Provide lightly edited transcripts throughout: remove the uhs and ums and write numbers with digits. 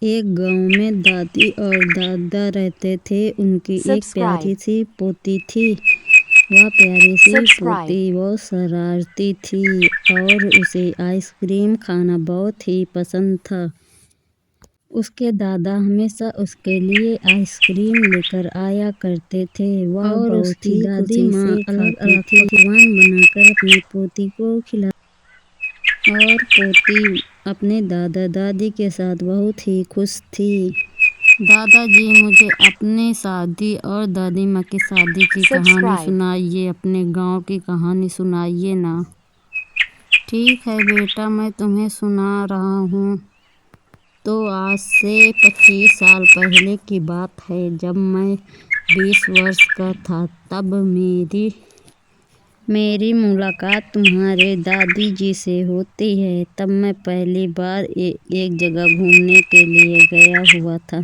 एक गांव में दादी और दादा रहते थे। उनकी एक प्यारी सी पोती थी। वह प्यारी सी पोती बहुत शरारती थी और उसे आइसक्रीम खाना बहुत ही पसंद था। उसके दादा हमेशा उसके लिए आइसक्रीम लेकर आया करते थे। वह और उसकी दादी माँ अलग-अलग पकवान बनाकर अपनी पोती को खिला और पोती अपने दादा दादी के साथ बहुत ही खुश थी। दादाजी, मुझे अपने शादी और दादी माँ की शादी की कहानी सुनाइए। अपने गांव की कहानी सुनाइए ना। ठीक है बेटा, मैं तुम्हें सुना रहा हूँ। तो आज से 25 साल पहले की बात है, जब मैं 20 वर्ष का था। तब मेरी मुलाकात तुम्हारे दादी जी से होती है। तब मैं पहली बार एक जगह घूमने के लिए गया हुआ था।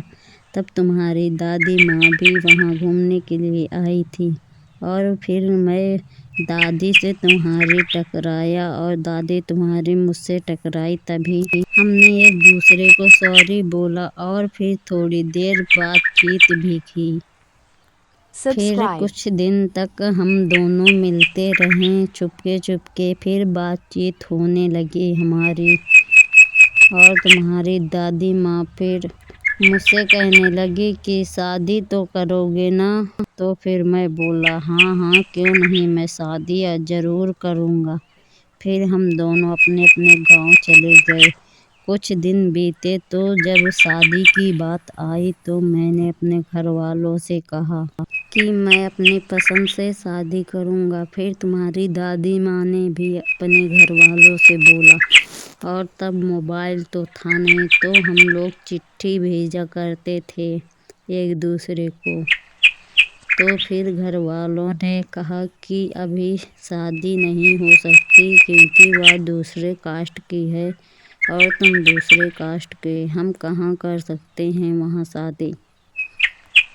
तब तुम्हारी दादी माँ भी वहाँ घूमने के लिए आई थी और फिर मैं दादी से तुम्हारी टकराया और दादी तुम्हारी मुझसे टकराई। तभी हमने एक दूसरे को सॉरी बोला और फिर थोड़ी देर बातचीत भी की। फिर कुछ दिन तक हम दोनों मिलते रहे चुपके चुपके। फिर बातचीत होने लगी हमारी और तुम्हारी दादी माँ फिर मुझसे कहने लगी कि शादी तो करोगे ना। तो फिर मैं बोला हाँ हाँ, क्यों नहीं, मैं शादी ज़रूर करूँगा। फिर हम दोनों अपने अपने गांव चले गए। कुछ दिन बीते तो जब शादी की बात आई तो मैंने अपने घर वालों से कहा कि मैं अपनी पसंद से शादी करूँगा। फिर तुम्हारी दादी माँ ने भी अपने घर वालों से बोला और तब मोबाइल तो था नहीं, तो हम लोग चिट्ठी भेजा करते थे एक दूसरे को। तो फिर घर वालों ने कहा कि अभी शादी नहीं हो सकती क्योंकि वह दूसरे कास्ट की है और तुम दूसरे कास्ट के, हम कहाँ कर सकते हैं वहाँ शादी।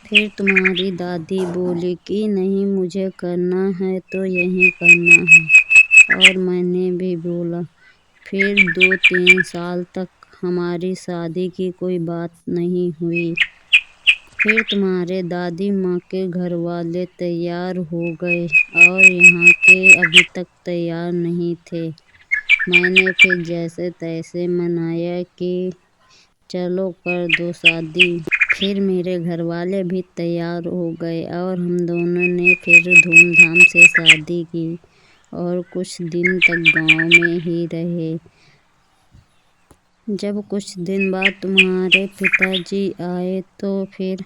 फिर तुम्हारी दादी बोली कि नहीं, मुझे करना है तो यहीं करना है। और मैंने भी बोला। फिर 2-3 साल तक हमारी शादी की कोई बात नहीं हुई। फिर तुम्हारे दादी माँ के घर वाले तैयार हो गए और यहाँ के अभी तक तैयार नहीं थे। मैंने फिर जैसे तैसे मनाया कि चलो कर दो शादी। फिर मेरे घर वाले भी तैयार हो गए और हम दोनों ने फिर धूमधाम से शादी की और कुछ दिन तक गांव में ही रहे। जब कुछ दिन बाद तुम्हारे पिताजी आए तो फिर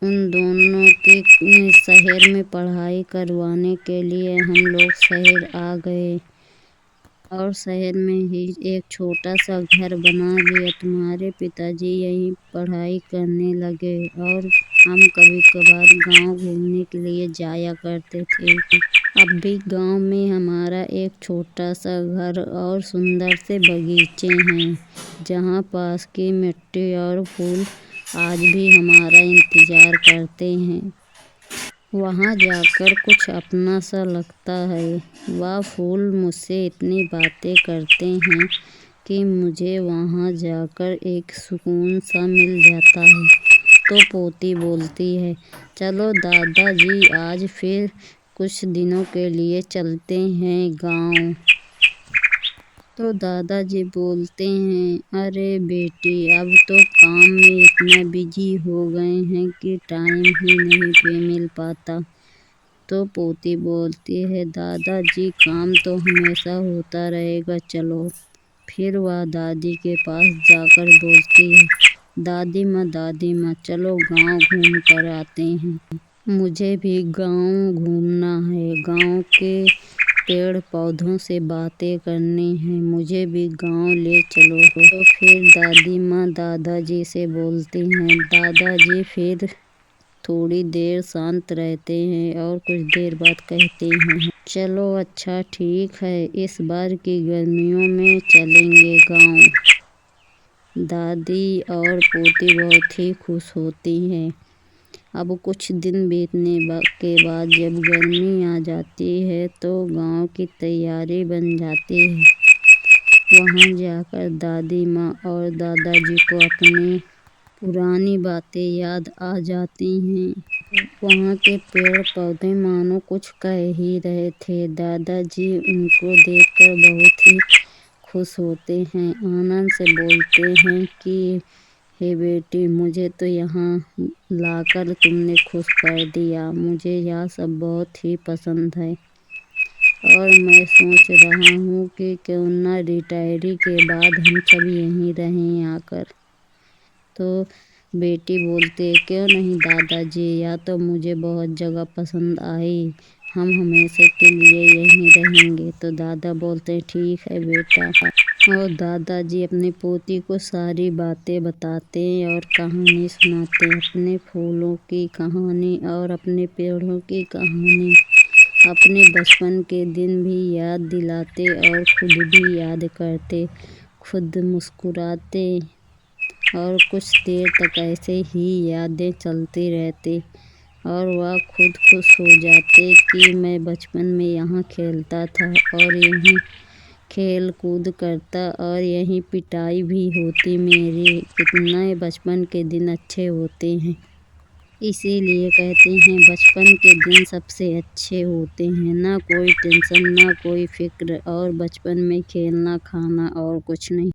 उन दोनों के शहर में पढ़ाई करवाने के लिए हम लोग शहर आ गए और शहर में ही एक छोटा सा घर बना लिया। तुम्हारे पिताजी यहीं पढ़ाई करने लगे और हम कभी कभार गांव घूमने के लिए जाया करते थे। अब भी गांव में हमारा एक छोटा सा घर और सुंदर से बगीचे हैं जहां पास की मिट्टी और फूल आज भी हमारा इंतजार करते हैं। वहाँ जाकर कुछ अपना सा लगता है। वह फूल मुझसे इतनी बातें करते हैं कि मुझे वहाँ जाकर एक सुकून सा मिल जाता है। तो पोती बोलती है, चलो दादाजी, आज फिर कुछ दिनों के लिए चलते हैं गाँव। तो दादाजी बोलते हैं, अरे बेटी, अब तो काम में इतना बिजी हो गए हैं कि टाइम ही नहीं मिल पाता। तो पोती बोलती है, दादाजी, काम तो हमेशा होता रहेगा, चलो। फिर वह दादी के पास जाकर बोलती है, दादी माँ, चलो गांव घूम कर आते हैं। मुझे भी गांव घूमना है, गांव के पेड़ पौधों से बातें करनी है, मुझे भी गांव ले चलो। तो फिर दादी माँ दादाजी से बोलती हैं। दादाजी फिर थोड़ी देर शांत रहते हैं और कुछ देर बाद कहते हैं, चलो अच्छा ठीक है, इस बार की गर्मियों में चलेंगे गांव। दादी और पोती बहुत ही खुश होती हैं। अब कुछ दिन बीतने के बाद जब गर्मी आ जाती है तो गांव की तैयारी बन जाती है। वहाँ जाकर दादी माँ और दादाजी को अपनी पुरानी बातें याद आ जाती हैं। वहाँ के पेड़ पौधे मानो कुछ कह ही रहे थे। दादाजी उनको देखकर बहुत ही खुश होते हैं, आनंद से बोलते हैं कि हे बेटी, मुझे तो यहाँ लाकर तुमने खुश कर दिया। मुझे यह सब बहुत ही पसंद है और मैं सोच रहा हूँ कि क्यों न रिटायरी के बाद हम सब यहीं रहें आकर। तो बेटी बोलती है, क्यों नहीं दादाजी, यह तो मुझे बहुत जगह पसंद आई। हम हमेशा के लिए यहीं रहेंगे। तो दादा बोलते हैं, ठीक है बेटा। और दादाजी अपनी पोती को सारी बातें बताते हैं और कहानी सुनाते हैं, अपने फूलों की कहानी और अपने पेड़ों की कहानी, अपने बचपन के दिन भी याद दिलाते और खुद भी याद करते, खुद मुस्कुराते और कुछ देर तक ऐसे ही यादें चलती रहती और वह खुद खुश हो जाते कि मैं बचपन में यहाँ खेलता था और यहीं खेल कूद करता और यहीं पिटाई भी होती मेरी। कितने बचपन के दिन अच्छे होते हैं। इसीलिए कहते हैं बचपन के दिन सबसे अच्छे होते हैं। ना कोई टेंशन, ना कोई फिक्र और बचपन में खेलना खाना और कुछ नहीं।